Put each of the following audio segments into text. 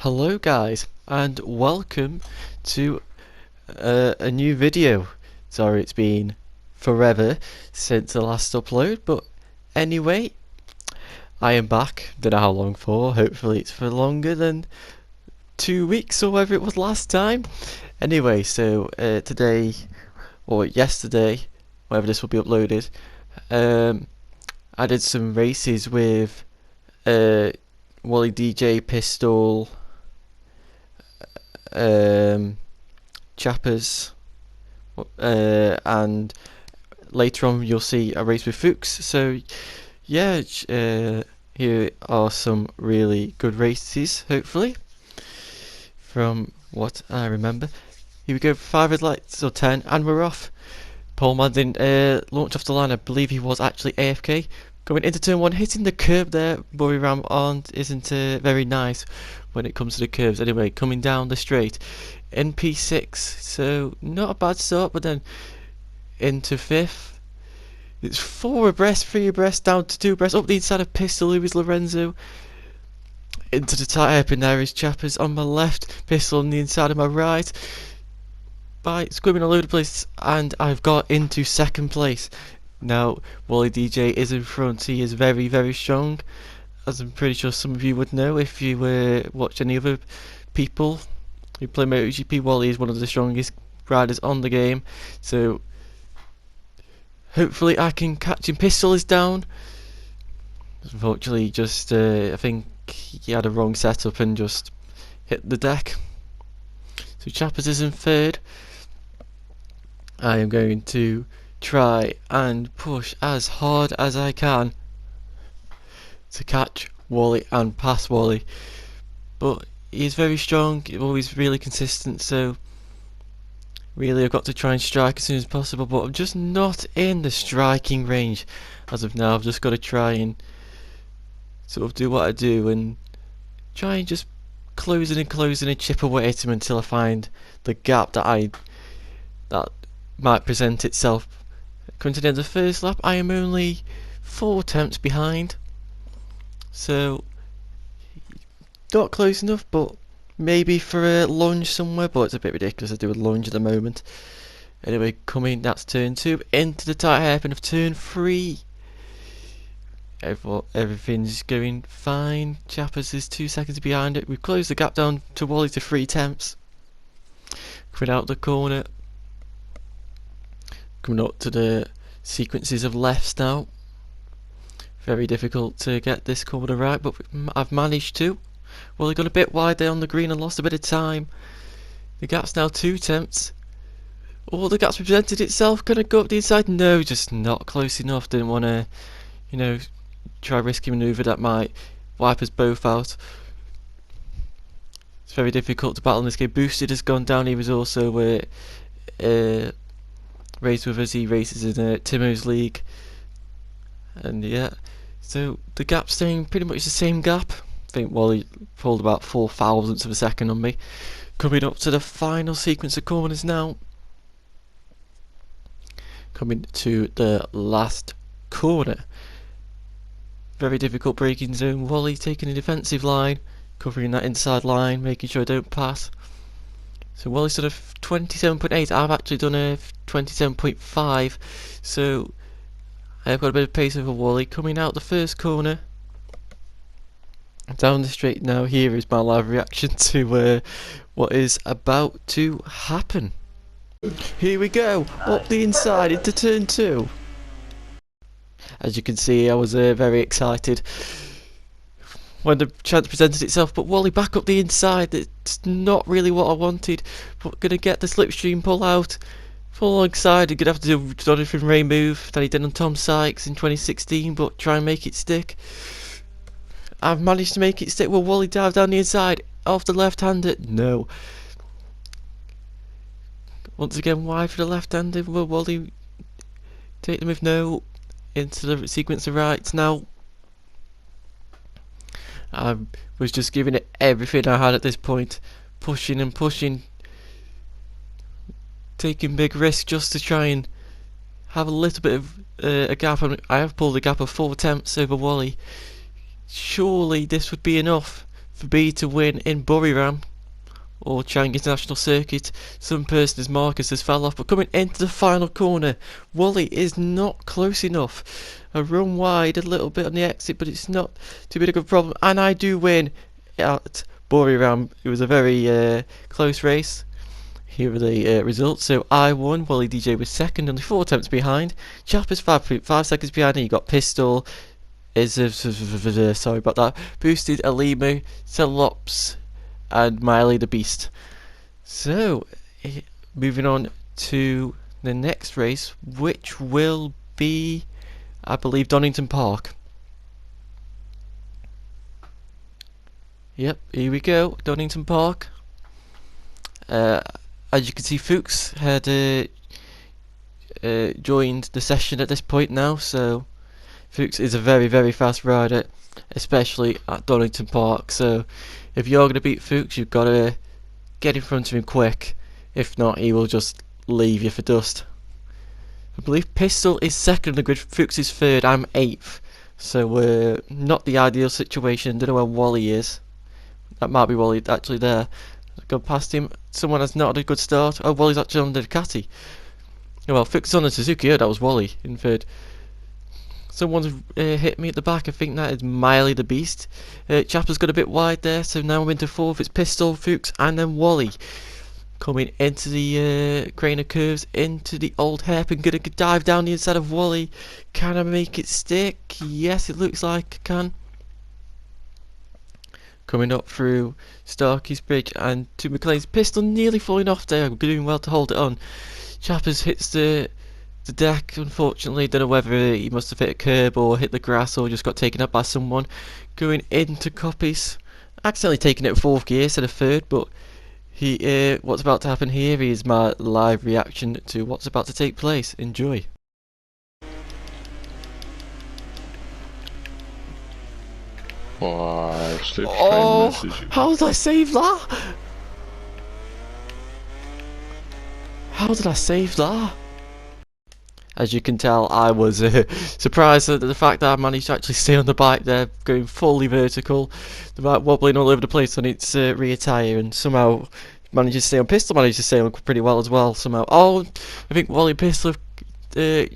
Hello guys, and welcome to a new video. Sorry it's been forever since the last upload, but anyway, I am back. Don't know how long for, hopefully it's for longer than 2 weeks or whatever it was last time. Anyway, so today, or yesterday, whenever this will be uploaded, I did some races with wallydj, Pistol, Chappers, and later on you'll see a race with FooXz. So yeah, here are some really good races, hopefully, from what I remember. Here we go, 5 red lights or 10, and we're off. Pole man didn't launch off the line. I believe he was actually AFK. Going into turn 1, hitting the curb there. Murray Ram on isn't very nice when it comes to the curves. Anyway, coming down the straight in P6, so not a bad start, but then into 5th. It's 4 abreast, 3 abreast, down to 2 abreast, up the inside of Pistol, who is Lorenzo. Into the tight hairpin there is Chappers on my left, Pistol on the inside of my right. By squimming all over the place, and I've got into 2nd place. Now, wallydj is in front. He is very, very strong, as I'm pretty sure some of you would know if you watch any other people who play MotoGP. Wally is one of the strongest riders on the game, so hopefully I can catch him. Pistol is down. Unfortunately, just I think he had a wrong setup and just hit the deck. So Chappers is in 3rd. I am going to try and push as hard as I can to catch Wally and pass Wally, but he is very strong, always really consistent, so really I've got to try and strike as soon as possible, but I'm just not in the striking range as of now. I've just got to try and sort of do what I do and try and just closing and chip away at him until I find the gap that might present itself. Coming to the end of the 1st lap, I am only 4 attempts behind, so not close enough, but maybe for a lunge somewhere, but it's a bit ridiculous to do a lunge at the moment. Anyway, that's turn 2, into the tight hairpin of turn 3. Everything's going fine. Chappers is 2 seconds behind it. We've closed the gap down to Wally to 3 attempts. Coming out the corner. Coming up to the sequences of lefts now. Very difficult to get this corner right, but I've managed to. Well, they got a bit wide there on the green and lost a bit of time. The gap's now 2 attempts. Oh, the gap's presented itself. Gonna go up the inside? No, just not close enough. Didn't want to, try a risky manoeuvre that might wipe us both out. It's very difficult to battle in this game. Boosted has gone down. He was also race with us. He races in Timo's league, and yeah, so the gap's staying pretty much the same gap. I think Wally pulled about 4 thousandths of a second on me. Coming up to the final sequence of corners now. Coming to the last corner. Very difficult braking zone. Wally taking a defensive line, covering that inside line, making sure I don't pass. So Wally's done a 27.8, I've actually done a 27.5, so I've got a bit of pace over Wally. Coming out the 1st corner, down the straight now. Here is my live reaction to what is about to happen. Here we go, up the inside into turn 2. As you can see, I was very excited when the chance presented itself, but Wally back up the inside. It's not really what I wanted, but gonna get the slipstream pull out, pull alongside, and gonna have to do Jonathan Ray move that he did on Tom Sykes in 2016, but try and make it stick. I've managed to make it stick. Will Wally dive down the inside off the left-hander? No. Once again, wide for the left-hander. Will Wally take the move? No. Into the sequence of rights now. I was just giving it everything I had at this point, pushing and pushing, taking big risks just to try and have a little bit of a gap. I have pulled a gap of 4 attempts over Wally. Surely this would be enough for B to win in Buriram or Chang International Circuit. Some person as Marcus has fell off, but coming into the final corner, Wally is not close enough. A run wide a little bit on the exit, but it's not too big of a problem, and I do win at Buriram. It was a very close race. Here are the results. So I won, wallydj was second, only 4 attempts behind. Chappers 5.5 seconds behind, and you got Pistol, sorry about that, Boosted, Alima, Celops, and Miley the Beast. So, moving on to the next race, which will be, I believe, Donington Park. Yep, here we go, Donington Park. As you can see, FooXz had joined the session at this point now, so FooXz is a very, very fast rider, especially at Donington Park. So if you're going to beat FooXz, you've got to get in front of him quick. If not, he will just leave you for dust. I believe Pistol is second on the grid, FooXz is third, I'm 8th. So not the ideal situation. Don't know where Wally is. That might be Wally actually there. I've gone past him. Someone has not had a good start. Oh, Wally's actually on the Ducati. Oh, well, FooXz is on the Suzuki. Oh, that was Wally in third. Someone's hit me at the back. I think that is Miley the Beast. Chappers got a bit wide there, so now I'm into fourth. It's Pistol, FooXz, and then Wally. Coming into the crane of curves, into the old hairpin. Gonna dive down the inside of Wally. Can I make it stick? Yes, it looks like I can. Coming up through Starkey's Bridge and to McLean's. Pistol nearly falling off there. I'm doing well to hold it on. Chappers hits the deck, unfortunately. Don't know whether he must have hit a curb or hit the grass or just got taken up by someone. Going into Copies. Accidentally taking it in 4th gear instead of 3rd, but what's about to happen here is my live reaction to what's about to take place. Enjoy. Oh, how did I save that? How did I save that? As you can tell, I was surprised at the fact that I managed to actually stay on the bike there, going fully vertical. The bike wobbling all over the place on its rear tyre, and somehow managed to stay on. Pistol managed to stay on pretty well as well, somehow. Oh, I think Wally and Pistol have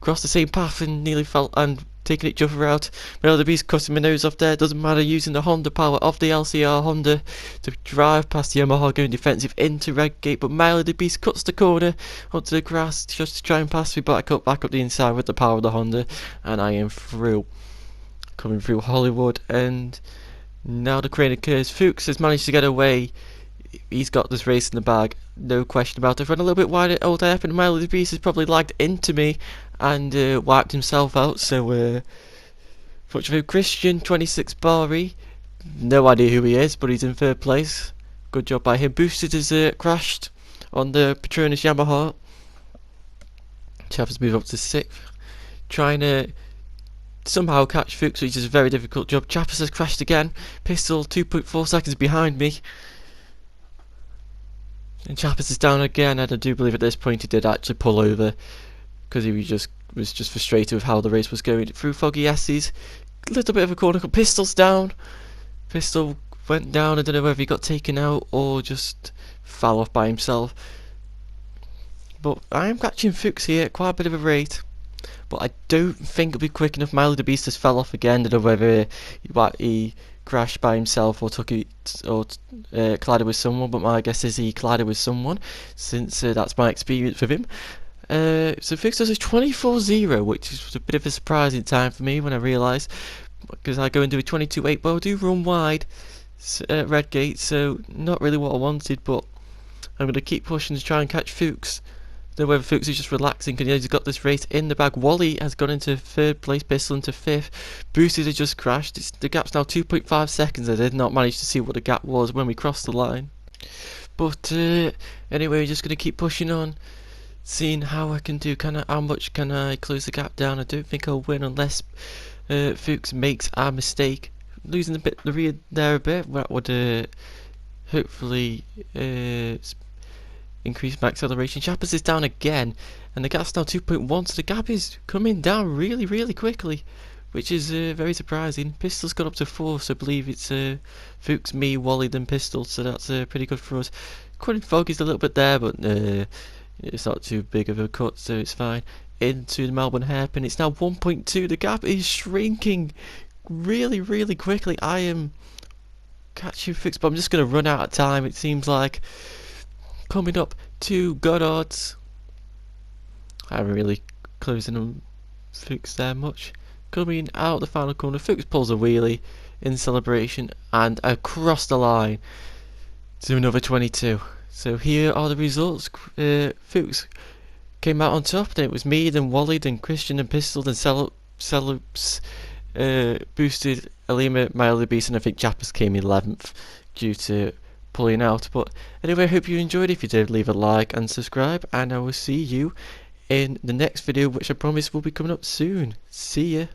crossed the same path and nearly fell and taking each other out. Well, the Beast cutting my nose off there. Doesn't matter, using the Honda power of the LCR Honda to drive past the Yamaha, going defensive into Redgate. But Miley the Beast cuts the corner onto the grass just to try and pass me, but I cut back up the inside with the power of the Honda, and I am through. Coming through Hollywood, and now the crane occurs. FooXz has managed to get away. He's got this race in the bag, no question about it. Run a little bit wide at Old F, and Miley the Beast has probably lagged into me and wiped himself out. So, fortunately, Christian 26 Bari, no idea who he is, but he's in 3rd place. Good job by him. Boosted has crashed on the Petronas Yamaha. Chappers move up to 6th, trying to somehow catch FooXz, which is a very difficult job. Chappers has crashed again. Pistol 2.4 seconds behind me. And Chappers is down again, and I do believe at this point he did actually pull over because he was just frustrated with how the race was going. Through Foggy S's, a little bit of a corner. Pistol's down. Pistol went down. I don't know whether he got taken out or just fell off by himself. But I am catching FooXz here at quite a bit of a rate. But I don't think it'll be quick enough. Miley the Beast has fell off again. I don't know whether he crashed by himself or took it or collided with someone, but my guess is he collided with someone, since that's my experience with him. So FooXz does a 24.0, which is a bit of a surprising time for me when I realised, because I go into a 22.8, but I do run wide at Redgate, so not really what I wanted, but I'm going to keep pushing to try and catch FooXz. Don't know whether FooXz is just relaxing because he's got this race in the bag. Wally has gone into 3rd place, Pistol into 5th. Boosted has just crashed. The gap's now 2.5 seconds. I did not manage to see what the gap was when we crossed the line. But anyway, we're just going to keep pushing on, seeing how I can do. How much can I close the gap down? I don't think I'll win unless FooXz makes a mistake. Losing the rear there a bit. That would hopefully increase my acceleration. Chappers is down again, and the gap's now 2.1, so the gap is coming down really, really quickly. which is very surprising. Pistol's got up to 4, so I believe it's FooXz, me, Wally, then Pistol, so that's pretty good for us. Quinn Fog is a little bit there, but it's not too big of a cut, so it's fine. Into the Melbourne hairpin, it's now 1.2. The gap is shrinking really, really quickly. I am catching FooXz, but I'm just going to run out of time, it seems like. Coming up to Goddard's. I haven't really closing on FooXz there much. Coming out the final corner, FooXz pulls a wheelie in celebration and across the line to another 22. So here are the results. FooXz came out on top, then it was me, then Wally, then Christian, and Pistol, then Celebs boosted Alima, Mildly Beast, and I think Chappers came 11th due to pulling out. But anyway, I hope you enjoyed. If you did, leave a like and subscribe, and I will see you in the next video, which I promise will be coming up soon. See ya.